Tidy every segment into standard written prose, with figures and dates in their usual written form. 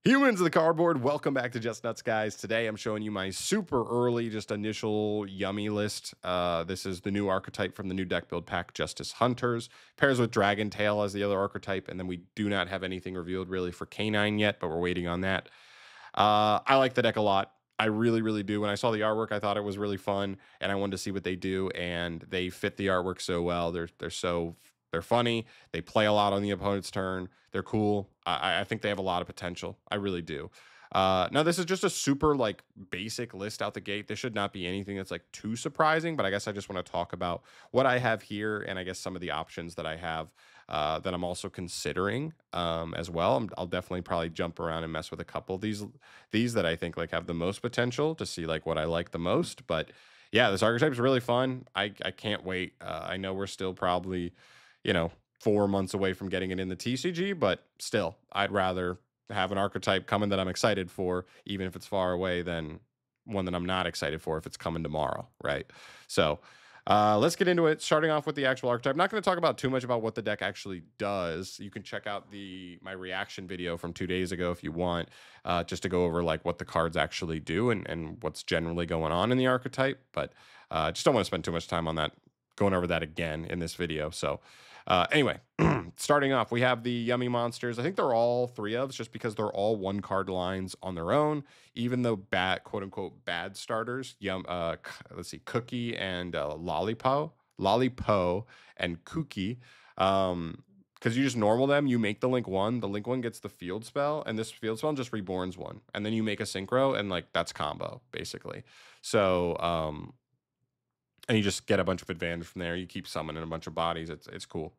Humans of the cardboard, welcome back to Just Nuts, guys. Today I'm showing you my super early, just initial yummy list. This is the new archetype from the new deck build pack, Justice Hunters. Pairs with Dragon Tail as the other archetype, and then we do not have anything revealed really for Canine yet, but we're waiting on that. I like the deck a lot. I really, really do. When I saw the artwork, I thought it was really fun, and I wanted to see what they do, and they fit the artwork so well. They're funny. They play a lot on the opponent's turn. They're cool. I think they have a lot of potential. I really do. Now this is just a super like basic list out the gate. This should not be anything that's like too surprising, but I guess I just want to talk about what I have here and I guess some of the options that I have that I'm also considering as well. I'll definitely probably jump around and mess with a couple of these that I think like have the most potential to see like what I like the most. But yeah, this archetype is really fun. I can't wait. I know we're still probably, you know, 4 months away from getting it in the TCG, but still, I'd rather have an archetype coming that I'm excited for, even if it's far away, than one that I'm not excited for if it's coming tomorrow, right? So let's get into it. Starting off with the actual archetype. I'm not going to talk about too much about what the deck actually does. You can check out my reaction video from 2 days ago if you want, just to go over like what the cards actually do and what's generally going on in the archetype. But just don't want to spend too much time on that, going over that again in this video. So anyway, starting off, we have the Yummy Monsters. I think they're all three ofs just because they're all one card lines on their own, even though bad, quote unquote, bad starters. Let's see, Cookie and Lollipo and Kookie. Because you just normal them, you make the link one. The link one gets the field spell, and this field spell just reborns one, and then you make a synchro, and like that's combo basically. So and you just get a bunch of advantage from there. You keep summoning a bunch of bodies. It's cool.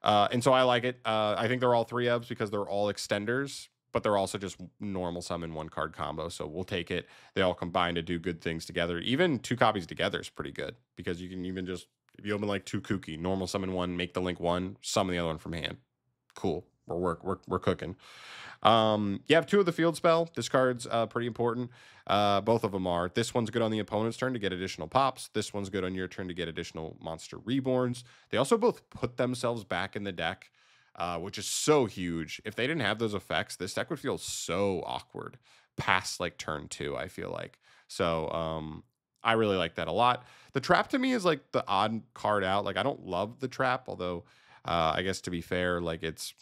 And so I like it. I think they're all three ofs because they're all extenders, but they're also just normal summon one card combo. So we'll take it. They all combine to do good things together. Even two copies together is pretty good because you can even just, if you open like two Kooky, normal summon one, make the link one, summon the other one from hand. Cool. We're cooking. You have two of the field spell. This card's pretty important. Both of them are. This one's good on the opponent's turn to get additional pops. This one's good on your turn to get additional monster reborns. They also both put themselves back in the deck, which is so huge. If they didn't have those effects, this deck would feel so awkward past like turn two, I feel like. So I really like that a lot. The trap to me is like the odd card out. Like I don't love the trap, although I guess to be fair, like it's,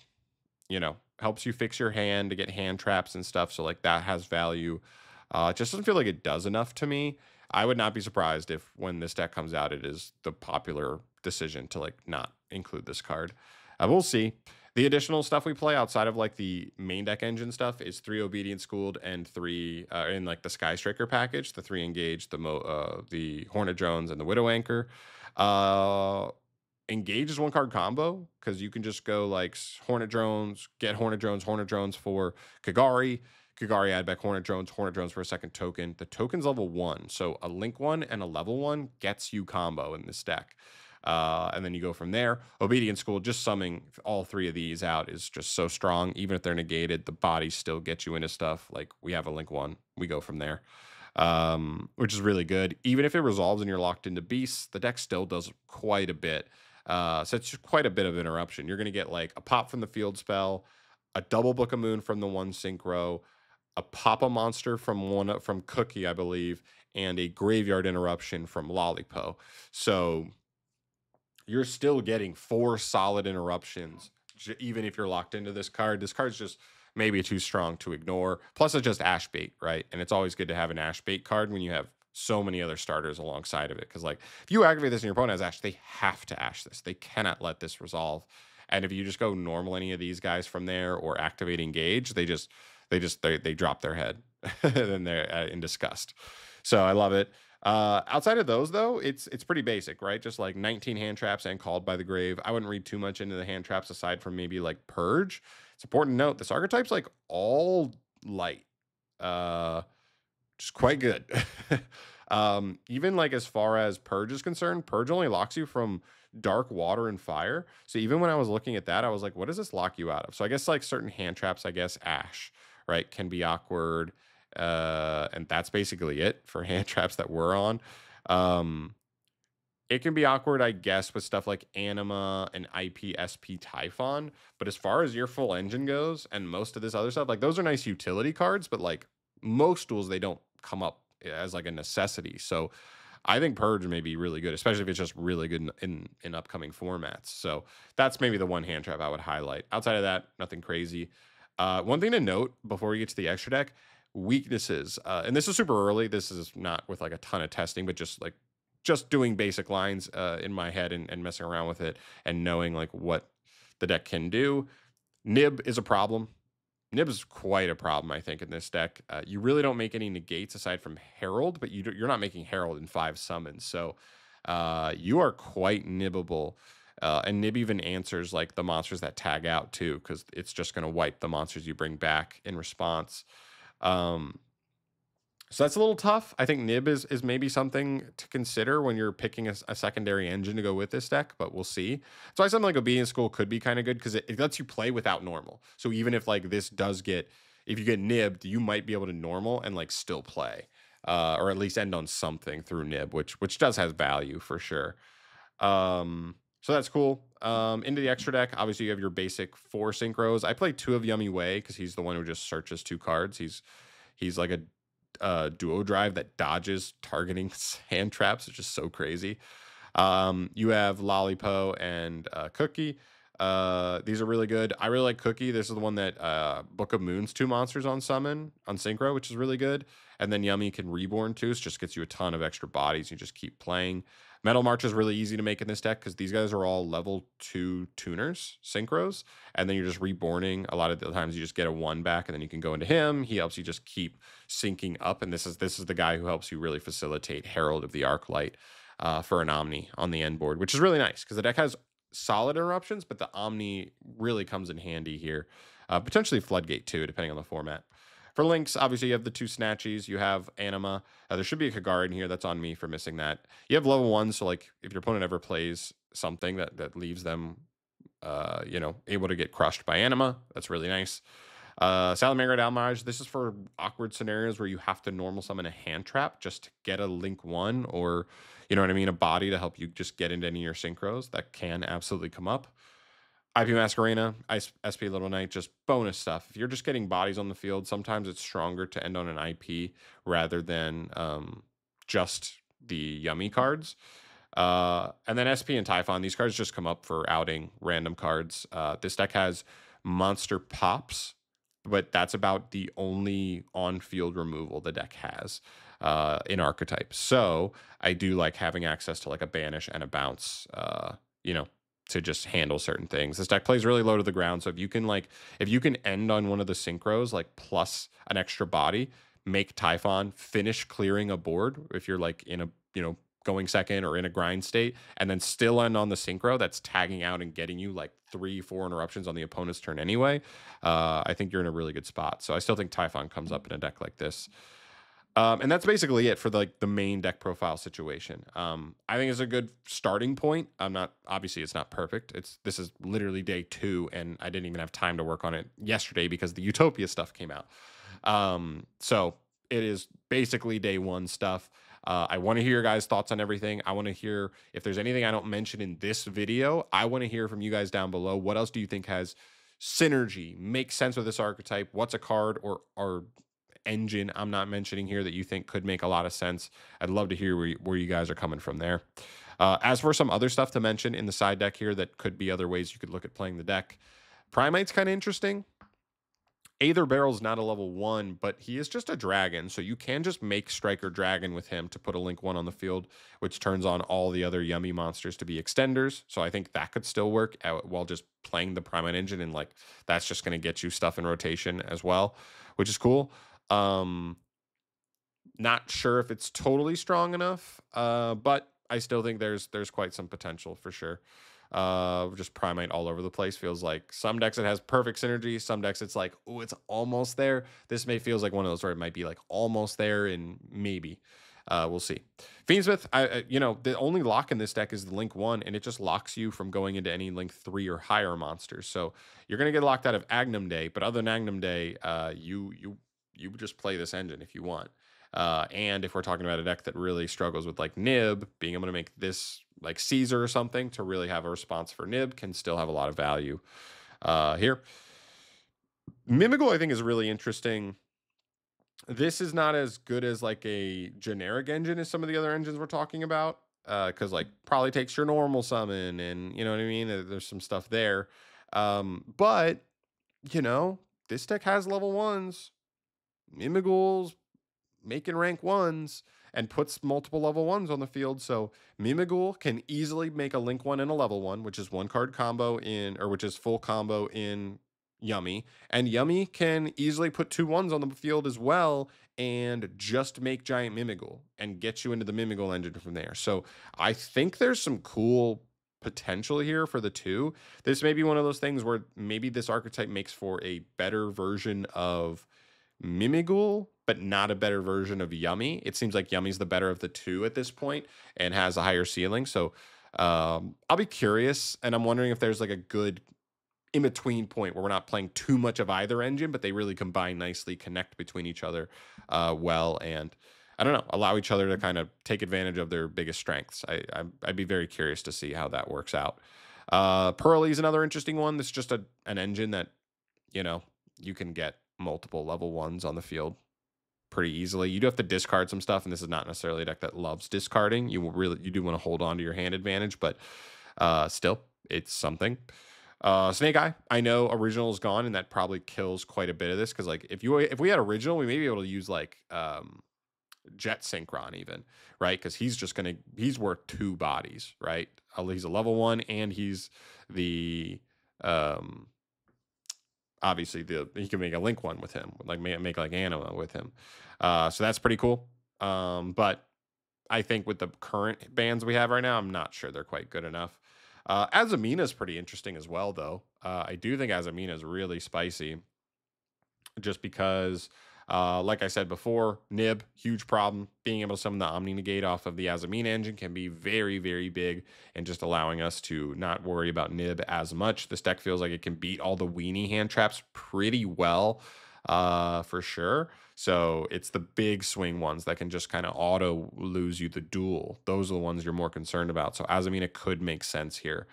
helps you fix your hand to get hand traps and stuff. So like that has value. It just doesn't feel like it does enough to me. I would not be surprised if when this deck comes out, it is the popular decision to like not include this card. We'll see. The additional stuff we play outside of like the main deck engine stuff is 3 Obedient Schooled and 3 in like the Sky Striker package, the 3 Engage, the Hornet Drones, and the Widow Anchor. Uh, Engage is one card combo because you can just go like Hornet Drones, get Hornet Drones for Kagari. Kagari add back Hornet Drones for a second token. The token's level 1. So a link 1 and a level 1 gets you combo in this deck. And then you go from there. Obedient School, just summing all three of these out is just so strong. Even if they're negated, the bodies still get you into stuff. Like we have a link 1. We go from there. Which is really good. Even if it resolves and you're locked into beasts, the deck still does quite a bit. So it's quite a bit of interruption. You're going to get like a pop from the field spell, a double Book of Moon from the one synchro, a Papa Monster from Cookie, I believe, and a Graveyard Interruption from Lollipo. So you're still getting 4 solid interruptions, even if you're locked into this card. This card's just maybe too strong to ignore. Plus, it's just Ash Bait, right? And it's always good to have an Ash Bait card when you have so many other starters alongside of it. Because, like, if you activate this and your opponent has Ash, they have to Ash this. They cannot let this resolve. And if you just go normal any of these guys from there or activate Engage, they drop their head and they're in disgust. So I love it. Outside of those, though, it's pretty basic, right? Just like 19 hand traps and Called by the Grave. I wouldn't read too much into the hand traps aside from maybe like Purge. It's important to note this archetype's like all light, just quite good. Even like as far as Purge is concerned, Purge only locks you from dark, water, and fire. So even when I was looking at that, I was like, what does this lock you out of? So I guess like certain hand traps, I guess Ash, right, can be awkward. And that's basically it for hand traps that we're on. Um, It can be awkward, I guess, with stuff like Anima and IPSP Typhon. But as far as your full engine goes and most of this other stuff, like those are nice utility cards, but like most duels, they don't come up as like a necessity. So I think Purge may be really good, especially if it's just really good in upcoming formats. So that's maybe the one hand trap I would highlight. Outside of that, nothing crazy. One thing to note before we get to the extra deck, weaknesses. And this is super early. This is not with like a ton of testing, but just doing basic lines in my head and messing around with it and knowing like what the deck can do. Nib is a problem. Nib is quite a problem, I think, in this deck. You really don't make any negates aside from Herald, but you're not making Herald in 5 summons. So you are quite nibbable. And Nib even answers like the monsters that tag out too, because it's just going to wipe the monsters you bring back in response. Um, so that's a little tough. I think Nib is maybe something to consider when you're picking a secondary engine to go with this deck, but we'll see. That's why something like Obedience School could be kind of good because it lets you play without normal. So even if like this does get, if you get nibbed, you might be able to normal and like still play, or at least end on something through nib, which does has value for sure. So that's cool. Into the extra deck, obviously you have your basic 4 synchros. I play 2 of Yummy Way because he's the one who just searches 2 cards. He's like a duo drive that dodges targeting hand traps, which is so crazy. You have Lollipo and Cookie. These are really good. I really like Cookie. This is the one that Book of Moon's 2 monsters on summon on synchro, which is really good. And then Yummy can reborn too, so just gets you a ton of extra bodies. You just keep playing. Metal March is really easy to make in this deck because these guys are all level 2 tuners, synchros, and then you're just reborning. A lot of the times you just get a 1 back, and then you can go into him. He helps you just keep syncing up, and this is the guy who helps you really facilitate Herald of the Arclight for an Omni on the end board, which is really nice because the deck has solid interruptions, but the Omni really comes in handy here. Potentially Floodgate too, depending on the format. For links, obviously you have the 2 Snatchies, you have Anima. There should be a Kagari in here. That's on me for missing that. You have level 1, so like if your opponent ever plays something that leaves them, able to get crushed by Anima, that's really nice. Salamangreat Almirage, this is for awkward scenarios where you have to normal summon a hand trap just to get a link 1 or, you know what I mean, a body to help you just get into any of your synchros. That can absolutely come up. IP Masquerena, SP Little Knight, just bonus stuff. If you're just getting bodies on the field, sometimes it's stronger to end on an IP rather than just the yummy cards. And then SP and Typhon, these cards just come up for outing random cards. This deck has monster pops, but that's about the only on-field removal the deck has in archetype. So I do like having access to like a banish and a bounce, to just handle certain things. This deck plays really low to the ground, so if you can end on one of the synchros like plus an extra body, make Typhon finish clearing a board if you're like in a going second or in a grind state, and then still end on the synchro that's tagging out and getting you like 3-4 interruptions on the opponent's turn anyway. I think you're in a really good spot. So I still think Typhon comes up in a deck like this. And that's basically it for like the main deck profile situation. I think it's a good starting point. Obviously it's not perfect. This is literally day 2, and I didn't even have time to work on it yesterday because the Utopia stuff came out. So it is basically day 1 stuff. I want to hear your guys' thoughts on everything. I want to hear if there's anything I don't mention in this video. I want to hear from you guys down below. What else do you think has synergy, makes sense with this archetype? What's a card or engine I'm not mentioning here that you think could make a lot of sense? I'd love to hear where you guys are coming from there. As for some other stuff to mention in the side deck here that could be other ways you could look at playing the deck, Primate's kind of interesting. Aether Barrel's not a level 1, but he is just a dragon, so you can just make Striker Dragon with him to put a link 1 on the field, which turns on all the other yummy monsters to be extenders. So I think that could still work while just playing the Primate engine, and like that's just going to get you stuff in rotation as well, which is cool. Not sure if it's totally strong enough, but I still think there's quite some potential for sure. Just Primate all over the place. Feels like some decks it has perfect synergy. Some decks it's like, oh, it's almost there. This feels like one of those where it might be like almost there and maybe. We'll see. Fiendsmith, the only lock in this deck is the link 1, and it just locks you from going into any link 3 or higher monsters. So you're gonna get locked out of Agnum Day, but other than Agnum Day, you just play this engine if you want. And if we're talking about a deck that really struggles with like Nib, being able to make this like Caesar or something to really have a response for Nib can still have a lot of value here. Mimigul, I think, is really interesting. This is not as good as like a generic engine as some of the other engines we're talking about. Because like probably takes your normal summon, and you know what I mean. There's some stuff there, but you know this deck has level ones. Mimigul's making rank ones and puts multiple level ones on the field. So Mimigul can easily make a link one and a level one, which is one card combo in, or which is full combo in Yummy. And Yummy can easily put 2 1s on the field as well and just make Giant Mimigul and get you into the Mimigul engine from there. So I think there's some cool potential here for the two. This may be one of those things where maybe this archetype makes for a better version of Mimigul, but not a better version of Yummy. It seems like Yummy's the better of the two at this point and has a higher ceiling. So I'll be curious, and I'm wondering if there's like a good in between point where we're not playing too much of either engine, but they really combine nicely, connect between each other well, and I don't know, allow each other to kind of take advantage of their biggest strengths. I'd be very curious to see how that works out. Pearly is another interesting one. That's just an engine that you know you can get multiple level ones on the field pretty easily. You do have to discard some stuff, and this is not necessarily a deck that loves discarding. You do want to hold on to your hand advantage, but still, it's something. Snake Eye, I know original is gone, and that probably kills quite a bit of this because like if we had original, we may be able to use like Jet Synchron even, right? Because he's worth 2 bodies, right? He's a level 1, and he's the obviously he can make a link one with him, like make like Anima with him. So that's pretty cool. But I think with the current bands we have right now, I'm not sure they're quite good enough. Azamina is pretty interesting as well, though. I do think Azamina is really spicy, just because, like I said before, Nib, huge problem. Being able to summon the Omni Negate off of the Azamina engine can be very, very big, and just allowing us to not worry about Nib as much. This deck feels like it can beat all the weenie hand traps pretty well, for sure. So it's the big swing ones that can just kind of auto lose you the duel. Those are the ones you're more concerned about. So Azamina could make sense here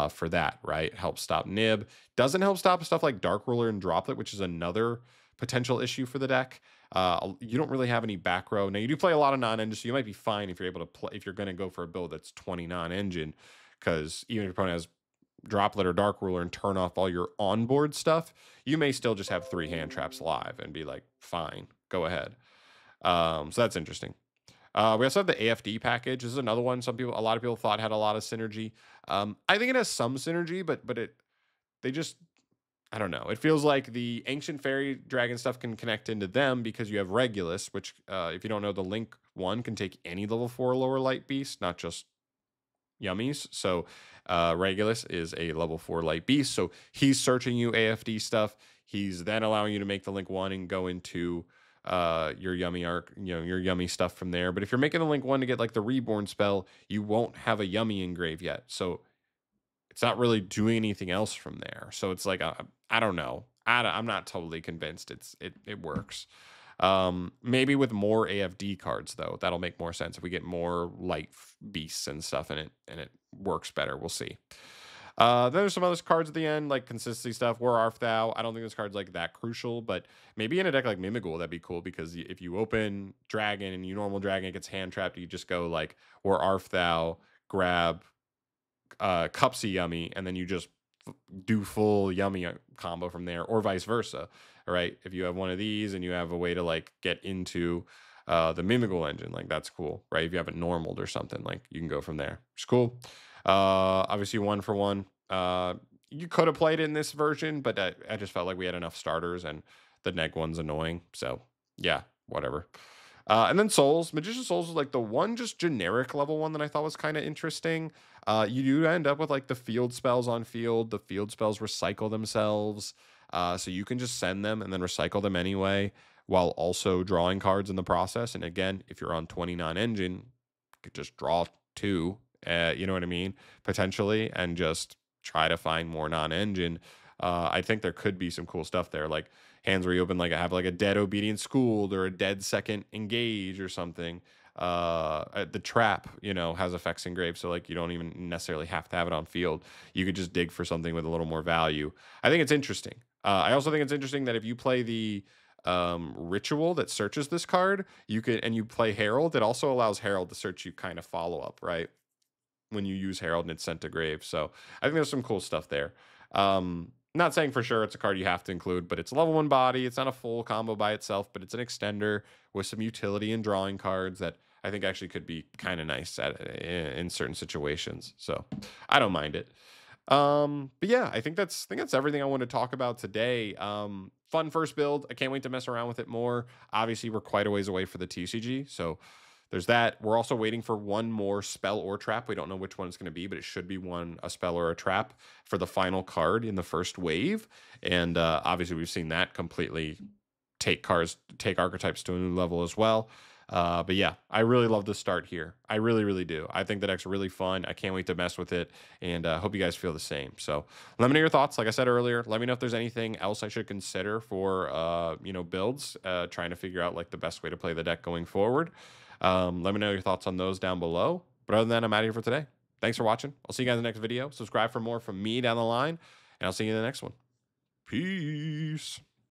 for that, right? Help stop Nib. Doesn't help stop stuff like Dark Ruler and Droplet, which is another potential issue for the deck. You don't really have any back row. Now you do play a lot of non-engine, so you might be fine if you're able to play, if you're going to go for a build that's 20 non-engine, because even if your opponent has Droplet or Dark Ruler and turn off all your onboard stuff, you may still just have 3 hand traps live and be like, fine, go ahead. So that's interesting. We also have the AFD package. This is another one. A lot of people thought had a lot of synergy. I think it has some synergy, but they just, I don't know. It feels like the Ancient Fairy Dragon stuff can connect into them because you have Regulus, which, if you don't know, the Link one can take any level 4 lower light beast, not just Yummies. So Regulus is a level 4 light beast. So he's searching you AFD stuff. He's then allowing you to make the Link 1 and go into your Yummy arc, your Yummy stuff from there. But if you're making the Link 1 to get like the Reborn spell, you won't have a Yummy engrave yet. So it's not really doing anything else from there. So it's like, I don't know. I'm not totally convinced it works. Maybe with more AFD cards though, that'll make more sense. If we get more light beasts and stuff in it, and it works better, we'll see. Then there's some other cards at the end, like consistency stuff. Where Art Thou? I don't think this card's like that crucial, but maybe in a deck like Mimigul, that'd be cool because if you open Dragon and you normal Dragon, it gets hand trapped. You just go like Where Art Thou, grab Cupsy Yummy, and then you just do full Yummy combo from there, or vice versa. All right, if you have one of these and you have a way to like get into the Mimigul engine, like that's cool, right? If you have it normaled or something, like you can go from there. It's cool. Obviously, 1-for-1. You could have played it in this version, but I just felt like we had enough starters, and the neg one's annoying. So yeah, whatever. And then Souls. Magician Souls was like the one just generic level one that I thought was kind of interesting. You do end up with like the field spells on field. The field spells recycle themselves. So you can just send them and then recycle them anyway, while also drawing cards in the process. And again, if you're on 29 engine, you could just draw 2, you know what I mean? Potentially, and just try to find more non-engine. I think there could be some cool stuff there, like hands where you open like have like a dead obedient schooled or a dead second engage or something. The trap, you know, has effects engraved, so like you don't even necessarily have to have it on field. You could just dig for something with a little more value. I think it's interesting. I also think it's interesting that if you play the ritual that searches this card, you could, and you play Herald, it also allows Herald to search you kind of follow up, right? When you use Herald and it's sent to grave. So I think there's some cool stuff there. Not saying for sure it's a card you have to include, but it's a level 1 body. It's not a full combo by itself, but it's an extender with some utility and drawing cards that I think actually could be kind of nice in certain situations. So I don't mind it. But yeah, I think that's everything I want to talk about today. Fun first build. I can't wait to mess around with it more. Obviously, we're quite a ways away for the TCG, so there's that. We're also waiting for one more spell or trap. We don't know which one it's going to be, but it should be one, a spell or a trap for the final card in the first wave. And obviously, we've seen that completely take archetypes to a new level as well. But yeah, I really love the start here. I really, really do. I think the deck's really fun. I can't wait to mess with it, and hope you guys feel the same. So let me know your thoughts. Like I said earlier, let me know if there's anything else I should consider for builds. Trying to figure out like the best way to play the deck going forward. Let me know your thoughts on those down below. But other than that, I'm out of here for today. Thanks for watching. I'll see you guys in the next video. Subscribe for more from me down the line, and I'll see you in the next one. Peace.